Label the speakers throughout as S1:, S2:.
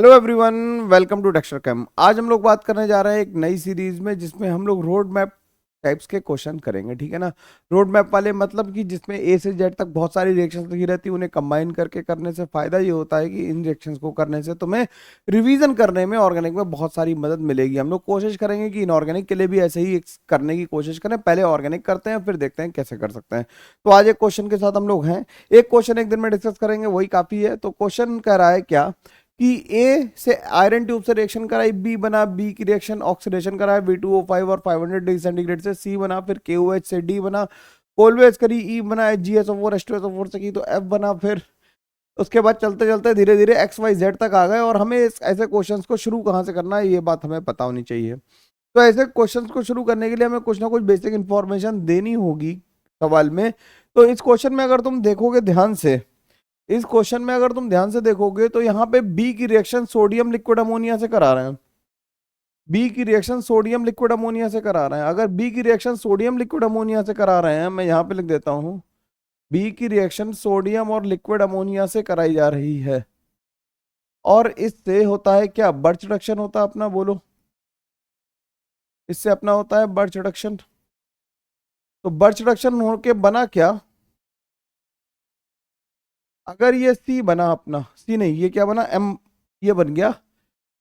S1: Hello everyone, welcome to texture cam. आज हम लोग बात करने जा रहे हैं एक नई सीरीज में जिसमें हम लोग रोड मैप टाइप्स के क्वेश्चन करेंगे। ठीक है ना। रोड मैप वाले मतलब कि जिसमें ए से जेड तक बहुत सारी रिएक्शंस लिखी रहती है, उन्हें कंबाइन करके करने से फायदा ये होता है कि इन रिएक्शंस को करने से तुम्हें रिवीजन करने में ऑर्गेनिक में बहुत सारी मदद मिलेगी। हम लोग कोशिश करेंगे कि इनऑर्गेनिक के लिए भी ऐसे ही करने की कोशिश करें। पहले ऑर्गेनिक करते हैं, फिर देखते हैं कैसे कर सकते हैं। तो आज एक क्वेश्चन के साथ हम लोग हैं। एक क्वेश्चन एक दिन में डिस्कस करेंगे, वही काफी है। तो क्वेश्चन कह रहा है क्या कि ए से आयरन ट्यूब से रिएक्शन कराई, बी बना, बी की रिएक्शन ऑक्सीडेशन कराया V2O5 और 500 डिग्री सेंटीग्रेड से, सी बना, फिर KOH से डी बना, कोलवेज करी, ई बना, HgSO4 H2SO4 से की तो F बना। फिर उसके बाद चलते चलते धीरे धीरे XYZ तक आ गए। और हमें ऐसे क्वेश्चंस को शुरू कहाँ से करना है ये बात हमें पता होनी चाहिए। तो ऐसे क्वेश्चंस को शुरू करने के लिए हमें कुछ ना कुछ बेसिक इंफॉर्मेशन देनी होगी सवाल में। तो इस क्वेश्चन में अगर तुम देखोगे ध्यान से, इस क्वेश्चन में अगर तुम ध्यान से देखोगे तो यहाँ पे बी की रिएक्शन सोडियम लिक्विड अमोनिया से करा रहे हैं। बी की रिएक्शन सोडियम लिक्विड अमोनिया से करा रहे हैं। अगर बी की रिएक्शन सोडियम लिक्विड अमोनिया से करा रहे हैं, मैं यहाँ पे लिख देता हूँ, बी की रिएक्शन सोडियम और लिक्विड अमोनिया से कराई जा रही है और इससे होता है क्या, बर्च रिडक्शन होता है अपना, बोलो। इससे अपना होता है बर्च रिडक्शन। तो बर्च रिडक्शन होके बना क्या, अगर ये सी बना अपना, सी नहीं, ये क्या बना, एम, ये बन गया,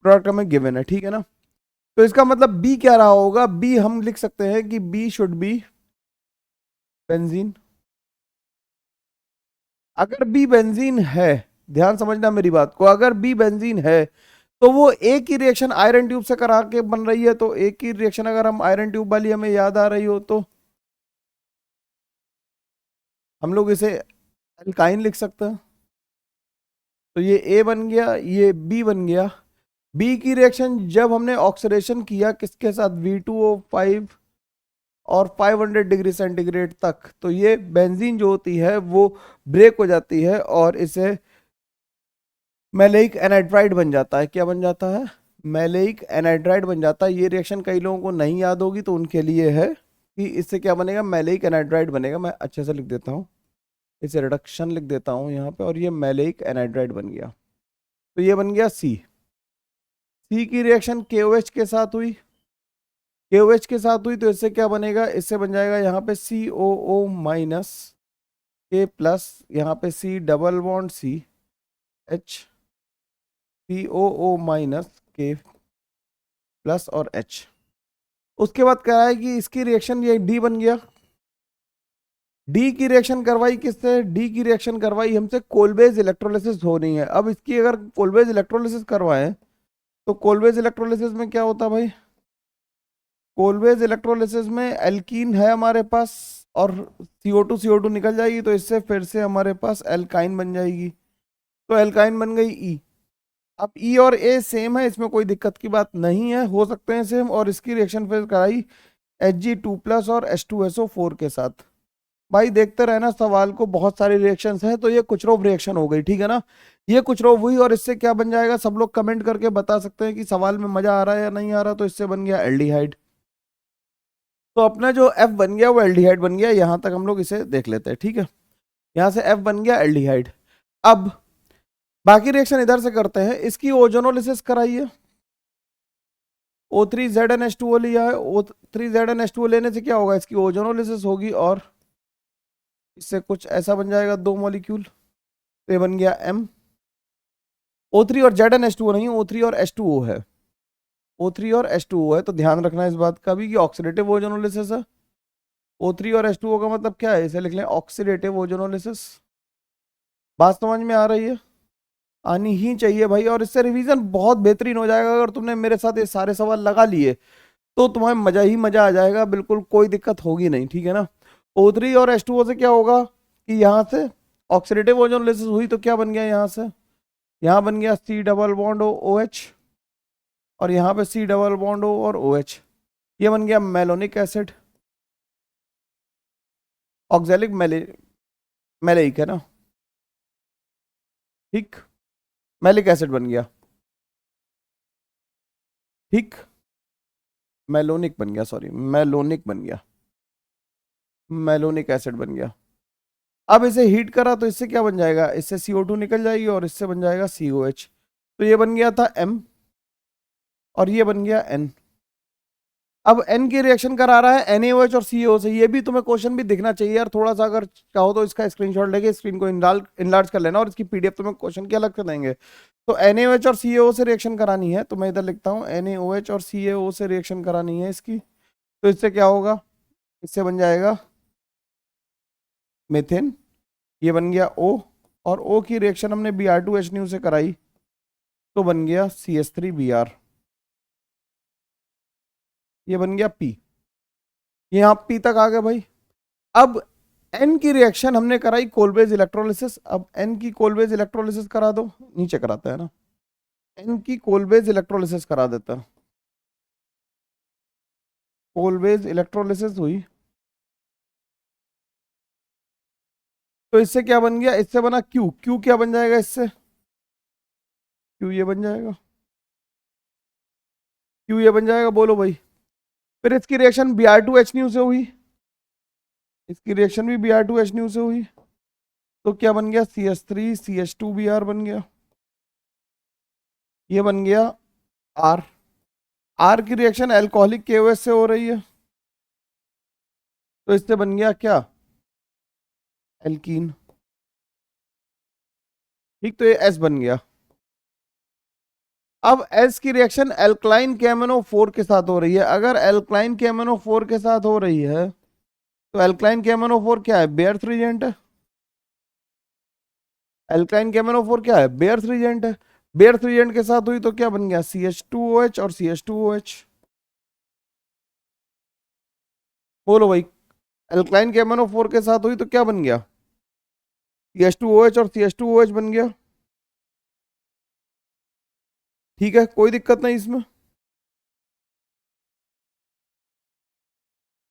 S1: प्रोडक्ट हमें गिवन है। ठीक है ना। तो इसका मतलब बी क्या रहा होगा, बी हम लिख सकते हैं कि बी शुड बी बेंजीन। अगर बी बेंजीन है, ध्यान समझना मेरी बात को, अगर बी बेंजीन है तो वो एक ही रिएक्शन आयरन ट्यूब से करा के बन रही है। तो एक ही रिएक्शन अगर हम आयरन ट्यूब वाली हमें याद आ रही हो तो हम लोग इसे एल्काइन लिख सकते हैं। तो ये ए बन गया, ये बी बन गया। बी की रिएक्शन जब हमने ऑक्सीडेशन किया किसके साथ, V2O5 और 500 डिग्री सेंटीग्रेड तक, तो ये बेंजीन जो होती है वो ब्रेक हो जाती है और इसे मैलेइक एनाइड्राइड बन जाता है। क्या बन जाता है, मैलेइक एनाइड्राइड बन जाता है। ये रिएक्शन कई लोगों को नहीं याद होगी तो उनके लिए है कि इससे क्या बनेगा, मैलेइक एनाइड्राइड बनेगा। मैं अच्छे से लिख देता हूँ, इसे रिडक्शन लिख देता हूँ यहाँ पे, और ये मैलेइक एनाइड्राइड बन गया। तो ये बन गया सी। सी की रिएक्शन KOH के साथ हुई, KOH के साथ हुई तो इससे क्या बनेगा, इससे बन जाएगा यहाँ पे COO माइनस K प्लस, यहाँ पे C double bond C H, COO minus K plus और H। उसके बाद क्या है कि इसकी रिएक्शन ये D बन गया। डी की रिएक्शन करवाई किससे, डी की रिएक्शन करवाई हमसे, कोलबेज इलेक्ट्रोलिसिस होनी है। अब इसकी अगर कोलबेज इलेक्ट्रोलिसिस करवाएं तो कोलबेज इलेक्ट्रोलिसिस में क्या होता है भाई, कोलवेज इलेक्ट्रोलिसिस में एल्कीन है हमारे पास और CO2 निकल जाएगी, तो इससे फिर से हमारे पास एल्काइन बन जाएगी। तो एल्काइन बन गई ई। अब ई और ए सेम है, इसमें कोई दिक्कत की बात नहीं है, हो सकते हैं सेम। और इसकी रिएक्शन फिर कराई Hg2+ और H2SO4 के साथ। भाई देखते रहना सवाल को, बहुत सारी रिएक्शंस हैं। तो ये कुचरोव रिएक्शन हो गई, ठीक है ना। ये कुचरोव हुई और इससे क्या बन जाएगा, सब लोग कमेंट करके बता सकते हैं कि सवाल में मजा आ रहा है या नहीं आ रहा। तो इससे बन गया एल्डिहाइड। तो अपना जो F बन गया वो एल्डिहाइड बन गया। यहां तक हम लोग इसे देख लेते हैं, ठीक है। यहां से F बन गया एल्डिहाइड। अब बाकी रिएक्शन इधर से करते हैं। इसकी ओजोनोलिसिस कराइए। O3ZnH2O लिया है, O3ZnH2O लेने से क्या होगा, इसकी ओजोनोलिसिस होगी और इससे कुछ ऐसा बन जाएगा, दो मॉलिक्यूल। तो ये बन गया M। O3 और ZnH2O नहीं, O3 और H2O है। O3 और H2O है, तो ध्यान रखना इस बात का भी कि ऑक्सीडेटिव ओजोनोलिसिस है। O3 और H2O का मतलब क्या है, इसे लिख लें ऑक्सीडेटिव ओजोनोलिसिस। बात समझ में आ रही है, आनी ही चाहिए भाई। और इससे रिवीजन बहुत बेहतरीन हो जाएगा। अगर तुमने मेरे साथ ये सारे सवाल लगा लिए तो तुम्हें मजा ही मजा आ जाएगा, बिल्कुल कोई दिक्कत होगी नहीं, ठीक है ना। O3 और H2O से क्या होगा कि यहाँ से ऑक्सीडेटिव ओजोनोलिसिस हुई तो क्या बन गया, यहाँ से यहाँ बन गया C डबल बॉन्ड OH और यहाँ पे C डबल बॉन्ड O और OH। ये बन गया मेलोनिक एसिड, ऑक्जेलिक मैलेइक है ना, ठीक। मैलिक एसिड बन गया, ठीक। मेलोनिक बन गया, सॉरी मेलोनिक बन गया, मेलोनिक एसिड बन गया। अब इसे हीट करा तो इससे क्या बन जाएगा, इससे CO2 निकल जाएगी और इससे बन जाएगा COH। तो ये बन गया था M और ये बन गया N। अब N की रिएक्शन करा रहा है NaOH और CaO से। ये भी तुम्हें क्वेश्चन भी दिखना चाहिए यार, थोड़ा सा अगर चाहो तो इसका स्क्रीनशॉट लेके स्क्रीन को इनलार्ज कर लेना और इसकी PDF तुम्हें क्वेश्चन के अलग से देंगे। तो NaOH और CaO से रिएक्शन करानी है, तो मैं इधर लिखता हूँ NaOH और CaO से रिएक्शन करानी है इसकी। तो इससे क्या होगा, इससे बन जाएगा मीथेन, ये बन गया O, और O की रिएक्शन हमने Br2H से कराई तो बन गया CH3Br, ये बन गया P। ये यहाँ P तक आ गया भाई। अब N की रिएक्शन हमने कराई कोलबेज इलेक्ट्रोलिसिस। अब N की कोलबेज इलेक्ट्रोलिसिस करा दो, नीचे कराता है ना, N की कोलबेज इलेक्ट्रोलिसिस करा देता है। कोलबेज इलेक्ट्रोलिसिस हुई तो इससे क्या बन गया, इससे बना Q। Q क्या बन जाएगा इससे, Q ये बन जाएगा, Q ये बन जाएगा, बोलो भाई। फिर इसकी रिएक्शन Br2H से हुई, इसकी रिएक्शन भी Br2H से हुई तो क्या बन गया, CH3CH2Br बन गया, ये बन गया R। R की रिएक्शन अल्कोहलिक KOH से हो रही है तो इससे बन गया क्या, एल्कीन। ठीक, तो ये S बन गया। अब S की रिएक्शन एल्कलाइन KMnO4 के साथ हो रही है। अगर एल्कलाइन KMnO4 के साथ हो रही है तो एल्कलाइन KMnO4 क्या है, बेयर्थ रिएजेंट है। एल्कलाइन KMnO4 क्या है, बेयर्थ रिएजेंट है। बेयर्थ रिएजेंट के साथ हुई तो क्या बन गया, CH2OH और CH2OH। बोलो भाई, एल्कलाइन KMnO4 के साथ हुई तो क्या बन गया, CH2OH और CH2OH बन गया। ठीक है, कोई दिक्कत नहीं इसमें।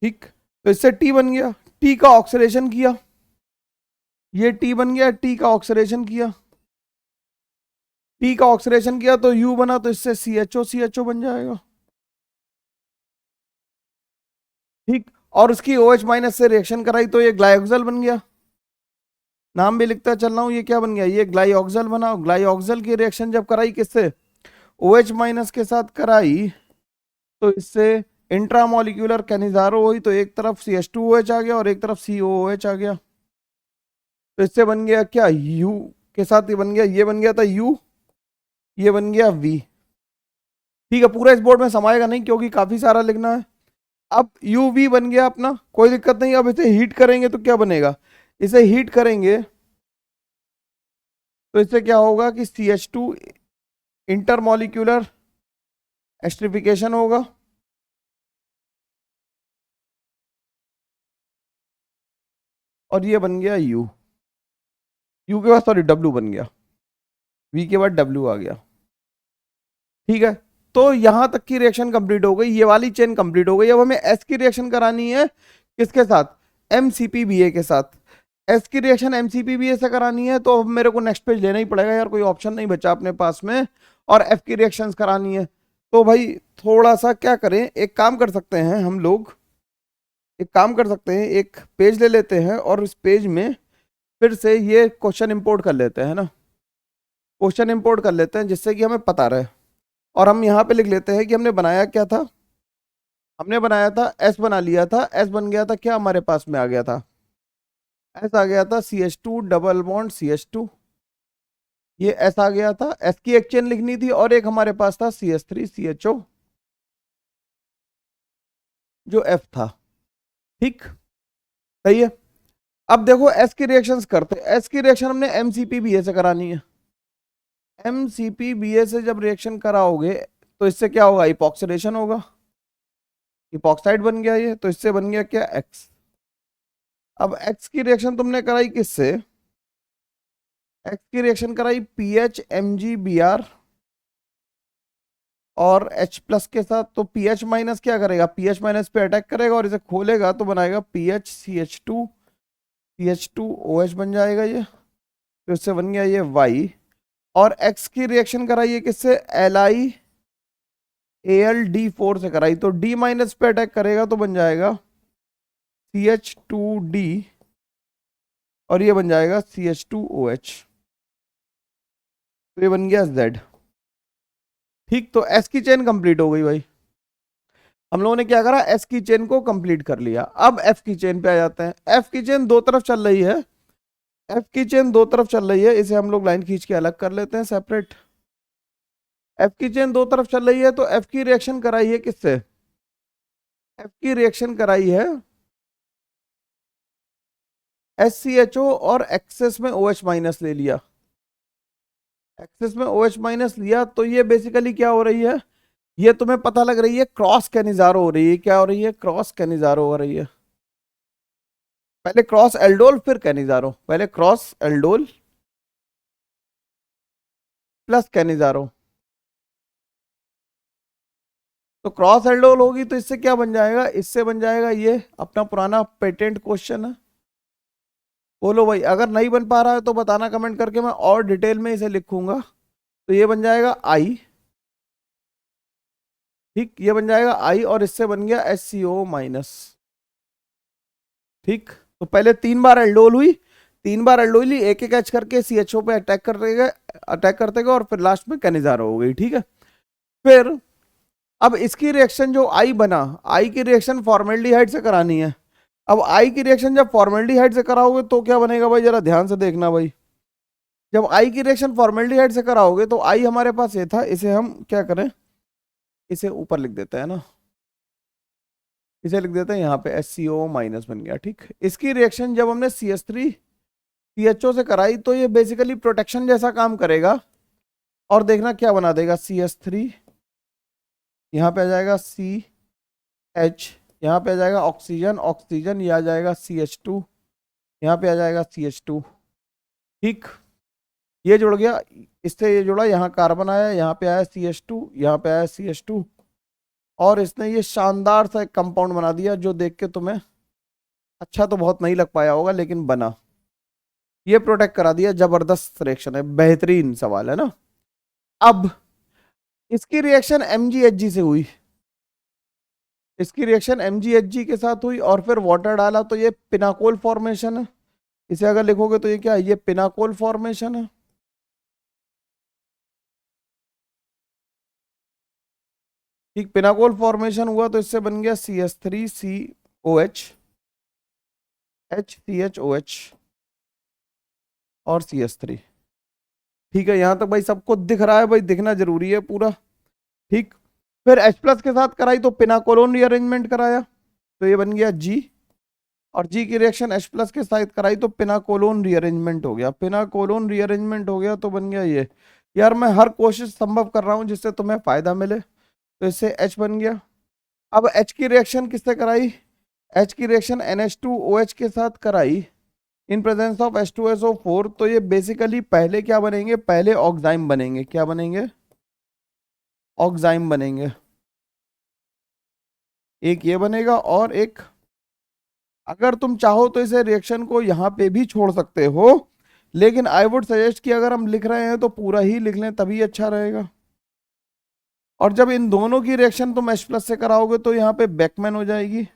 S1: ठीक, तो इससे T बन गया, T का ऑक्सीडेशन किया, ये T बन गया, T का ऑक्सीडेशन किया, T का ऑक्सीडेशन किया तो U बना, तो इससे CHO बन जाएगा। ठीक, और उसकी OH माइनस से रिएक्शन कराई तो ये ग्लाइऑक्सल बन गया। नाम भी लिखता चल रहा हूं, ये क्या बन गया, ये ग्लाइऑक्सल बना। ग्लाइऑक्सल की रिएक्शन जब कराई किससे, OH माइनस के साथ कराई तो इससे इंट्रामोलिक्यूलर कैनिजारो हुई तो एक तरफ CH2OH आ गया और एक तरफ COOH आ गया। तो इससे बन गया क्या, U के साथ ये बन गया, ये बन गया था U, ये बन गया V। ठीक है, पूरा इस बोर्ड में समाएगा नहीं क्योंकि काफी सारा लिखना है। अब UV बन गया अपना, कोई दिक्कत नहीं। अब इसे हीट करेंगे तो क्या बनेगा, इसे हीट करेंगे तो इससे क्या होगा कि CH2 इंटरमोलिक्यूलर एस्ट्रिफिकेशन होगा और ये बन गया U के बाद सॉरी W बन गया, V के बाद W आ गया। ठीक है, तो यहां तक की रिएक्शन कंप्लीट हो गई, ये वाली चेन कंप्लीट हो गई। अब हमें S की रिएक्शन करानी है किसके साथ, MCPBA के साथ। S की रिएक्शन MCPBA से करानी है तो अब मेरे को नेक्स्ट पेज लेना ही पड़ेगा यार, कोई ऑप्शन नहीं बचा अपने पास में। और F की रिएक्शंस करानी है तो भाई थोड़ा सा क्या करें, एक काम कर सकते हैं हम लोग, एक काम कर सकते हैं, एक पेज ले लेते हैं और इस पेज में फिर से ये क्वेश्चन इंपोर्ट कर लेते हैं ना, क्वेश्चन इंपोर्ट कर लेते हैं जिससे कि हमें पता रहे। और हम यहाँ पे लिख लेते हैं कि हमने बनाया क्या था, हमने बनाया था S बना लिया था। S बन गया था क्या, हमारे पास में आ गया था, S आ गया था CH2 डबल बॉन्ड CH2, ये S आ गया था। S की एक चेन लिखनी थी और एक हमारे पास था CH3CHO जो F था। ठीक, सही है। अब देखो S की रिएक्शंस करते हैं। S की रिएक्शन हमने MCPBA से करानी है। MCPBA से जब रिएक्शन कराओगे तो इससे क्या होगा, इपॉक्सीडेशन होगा, इपॉक्साइड बन गया ये, तो इससे बन गया क्या, X। अब X की रिएक्शन तुमने कराई किससे, X की रिएक्शन कराई PHMgBr और H प्लस के साथ। तो PH माइनस क्या करेगा, PH माइनस पे अटैक करेगा और इसे खोलेगा तो बनाएगा PHCH2 CH2OH बन जाएगा ये, तो इससे बन गया ये Y। और X की रिएक्शन कराई है किससे, LiAlD4 से कराई तो D माइनस पे अटैक करेगा तो बन जाएगा CH2D और ये बन जाएगा CH2OH, तो ये बन गया Z। ठीक, तो एस की चेन कंप्लीट हो गई भाई। हम लोगों ने क्या करा, एस की चेन को कंप्लीट कर लिया। अब एफ की चेन पे आ जाते हैं। एफ की चेन दो तरफ चल रही है, एफ की चेन दो तरफ चल रही है, इसे हम लोग लाइन खींच के अलग कर लेते हैं सेपरेट। एफ की चेन दो तरफ चल रही है तो एफ की रिएक्शन कराई है किससे, एफ की रिएक्शन कराई है SCHO और एक्सेस में OH माइनस ले लिया। एक्सेस में OH माइनस लिया तो ये बेसिकली क्या हो रही है, ये तुम्हें पता लग रही है क्रॉस कैनिजारो हो रही है। क्या हो रही है, क्रॉस कैनिजारो हो रही है। पहले क्रॉस एल्डोल फिर कैनिजारो, पहले क्रॉस एल्डोल प्लस कैनिजारो। तो क्रॉस एल्डोल होगी तो इससे क्या बन जाएगा, इससे बन जाएगा ये अपना पुराना पेटेंट क्वेश्चन है। बोलो भाई, अगर नहीं बन पा रहा है तो बताना कमेंट करके, मैं और डिटेल में इसे लिखूंगा। तो ये बन जाएगा आई, ठीक, ये बन जाएगा आई और इससे बन गया HCO माइनस। ठीक, तो पहले 3 बार एल्डोल हुई, 3 बार एल्डोल हुई, एक एक एच करके CHO पे अटैक करते गए और फिर लास्ट में कैनिजारो हो गई। ठीक है, फिर अब इसकी रिएक्शन जो आई बना, आई की रिएक्शन फॉर्मेल्डिहाइड से करानी है। अब आई की रिएक्शन जब फॉर्मेल्डिहाइड से कराओगे तो क्या बनेगा भाई, जरा ध्यान से देखना भाई। जब आई की रिएक्शन फॉर्मेल्डिहाइड से कराओगे तो आई हमारे पास ये था, इसे हम क्या करें, इसे ऊपर लिख देते हैं ना, इसे लिख देते हैं यहाँ पे HCO माइनस बन गया। ठीक, इसकी रिएक्शन जब हमने CH3 CHO से कराई तो ये बेसिकली प्रोटेक्शन जैसा काम करेगा। और देखना क्या बना देगा, CH3 यहाँ पे आ जाएगा CH, यहाँ पे आ जाएगा ऑक्सीजन, ऑक्सीजन ये आ जाएगा CH2, यहाँ पे आ जाएगा CH2। ठीक, ये जुड़ गया, इससे ये जुड़ा, यहाँ कार्बन आया, यहाँ पे आया CH2, यहाँ पे आया CH2, और इसने ये शानदार सा एक कंपाउंड बना दिया जो देख के तुम्हें अच्छा तो बहुत नहीं लग पाया होगा लेकिन बना। ये प्रोटेक्ट करा दिया, जबरदस्त रिएक्शन है, बेहतरीन सवाल है ना। अब इसकी रिएक्शन MgHg से हुई, इसकी रिएक्शन MgHg के साथ हुई और फिर वाटर डाला तो ये पिनाकोल फॉर्मेशन है। इसे अगर लिखोगे तो ये क्या है, ये पिनाकोल फॉर्मेशन है। ठीक, पिनाकोल फॉर्मेशन हुआ तो इससे बन गया CH3COH, HCHOH और CH3। ठीक है, यहां तक भाई सबको दिख रहा है, भाई दिखना जरूरी है पूरा। ठीक, फिर H प्लस के साथ कराई तो पिनाकोलोन रीअरेंजमेंट कराया तो ये बन गया G, और G की रिएक्शन H प्लस के साथ कराई तो पिनाकोलोन रीअरेंजमेंट हो गया, पिनाकोलोन रीअरेंजमेंट हो गया तो बन गया ये। यार मैं हर कोशिश संभव कर रहा हूं जिससे तुम्हें फायदा मिले, तो इससे H बन गया। अब H की रिएक्शन किससे कराई, H की रिएक्शन NH2OH के साथ कराई इन प्रेजेंस ऑफ H2SO4, तो ये बेसिकली पहले क्या बनेंगे, पहले ऑक्साइम बनेंगे। क्या बनेंगे, ऑक्साइम बनेंगे। एक ये बनेगा और एक, अगर तुम चाहो तो इसे रिएक्शन को यहाँ पे भी छोड़ सकते हो, लेकिन आई वुड सजेस्ट कि अगर हम लिख रहे हैं तो पूरा ही लिख लें तभी अच्छा रहेगा। और जब इन दोनों की रिएक्शन तुम H प्लस से कराओगे तो यहाँ पे बेकमैन हो जाएगी।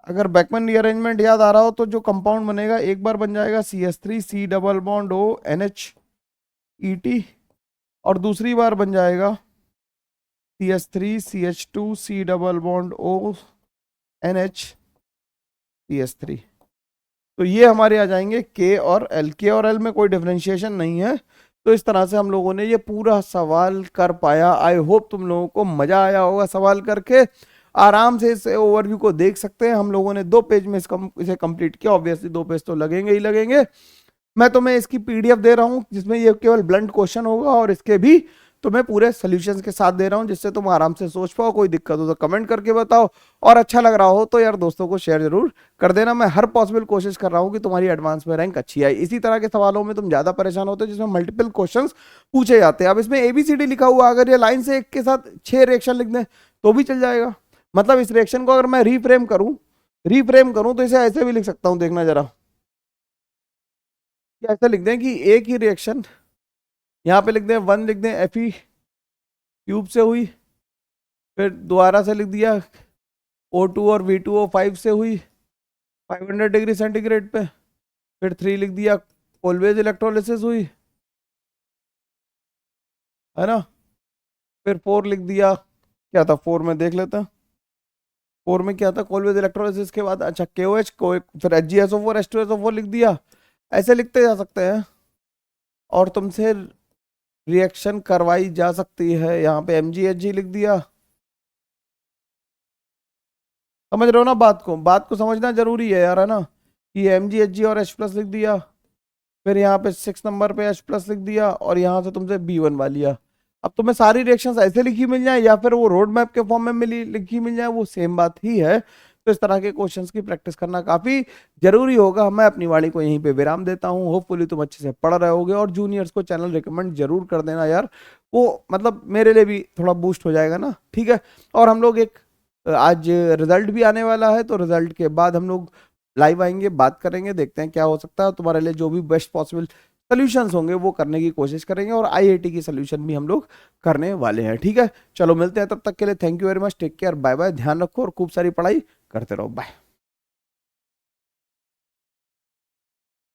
S1: अगर बैकमैन रीअरेंजमेंट याद आ रहा हो तो जो कंपाउंड बनेगा, एक बार बन जाएगा CH3 C double bond O NHET, और दूसरी बार बन जाएगा CH3 CH2 C double bond O NHCH3। तो ये हमारे आ जाएंगे K और L, K और L में कोई डिफरेंशिएशन नहीं है। तो इस तरह से हम लोगों ने ये पूरा सवाल कर पाया। आई होप तुम लोगों को मजा आया होगा सवाल करके। आराम से इस ओवरव्यू को देख सकते हैं। हम लोगों ने 2 पेज में इसे कंप्लीट किया। ऑब्वियसली 2 पेज तो लगेंगे ही लगेंगे। मैं तुम्हें इसकी PDF दे रहा हूं जिसमें ये केवल ब्लंट क्वेश्चन होगा, और इसके भी तुम्हें पूरे सॉल्यूशंस के साथ दे रहा हूं जिससे तुम आराम से सोच पाओ। कोई दिक्कत हो तो कमेंट करके बताओ, और अच्छा लग रहा हो तो यार दोस्तों को शेयर जरूर कर देना। मैं हर पॉसिबल कोशिश कर रहा हूं कि तुम्हारी एडवांस में रैंक अच्छी आए। इसी तरह के सवालों में तुम ज्यादा परेशान होते हो जिसमें मल्टीपल क्वेश्चन पूछे जाते हैं। अब इसमें ABCD लिखा हुआ, अगर ये लाइन से एक के साथ 6 रिएक्शन लिख दें तो भी चल जाएगा। मतलब इस रिएक्शन को अगर मैं रीफ्रेम करूं तो इसे ऐसे भी लिख सकता हूं, देखना जरा। ऐसा लिख दें कि एक ही रिएक्शन, यहाँ पे लिख दें 1, लिख दें Fe³ से हुई, फिर दोबारा से लिख दिया O2 और V2O5 से हुई 500 डिग्री सेंटीग्रेड पे, फिर 3 लिख दिया कोलवेज इलेक्ट्रोलिसिस हुई, है ना। फिर 4 लिख दिया, क्या था 4 में देख लेते हैं। 4 में क्या था, कोलवेज इलेक्ट्रोलिसिस के बाद अच्छा KOH को, फिर HgSO4 H2SO4 लिख दिया। ऐसे लिखते जा सकते हैं और तुमसे रिएक्शन करवाई जा सकती है। यहाँ पे MgHg लिख दिया। समझ रहे हो ना बात को, बात को समझना जरूरी है यार, है ना। कि MgHg और H प्लस लिख दिया, फिर यहाँ पे 6 नंबर पे H प्लस लिख दिया और यहाँ से तुमसे B बनवा लिया। अब तुम्हें सारी रिएक्शंस ऐसे लिखी मिल जाए या फिर वो रोड मैप के फॉर्म में मिली लिखी मिल जाए, वो सेम बात ही है। तो इस तरह के क्वेश्चंस की प्रैक्टिस करना काफी जरूरी होगा। मैं अपनी वाणी को यहीं पे विराम देता हूँ। होपफुली तुम अच्छे से पढ़ रहे होगे और जूनियर्स को चैनल रिकमेंड जरूर कर देना यार, वो मतलब मेरे लिए भी थोड़ा बूस्ट हो जाएगा ना, ठीक है। और हम लोग एक आज रिजल्ट भी आने वाला है, तो रिजल्ट के बाद हम लोग लाइव आएंगे, बात करेंगे, देखते हैं क्या हो सकता है। तुम्हारे लिए जो भी बेस्ट पॉसिबल सोल्यूशंस होंगे वो करने की कोशिश करेंगे और IIT की सोल्यूशन भी हम लोग करने वाले हैं, ठीक है। चलो मिलते हैं, तब तक के लिए thank you very much, take care, bye bye, ध्यान रखो और खूब सारी पढ़ाई करते रहो, बाय।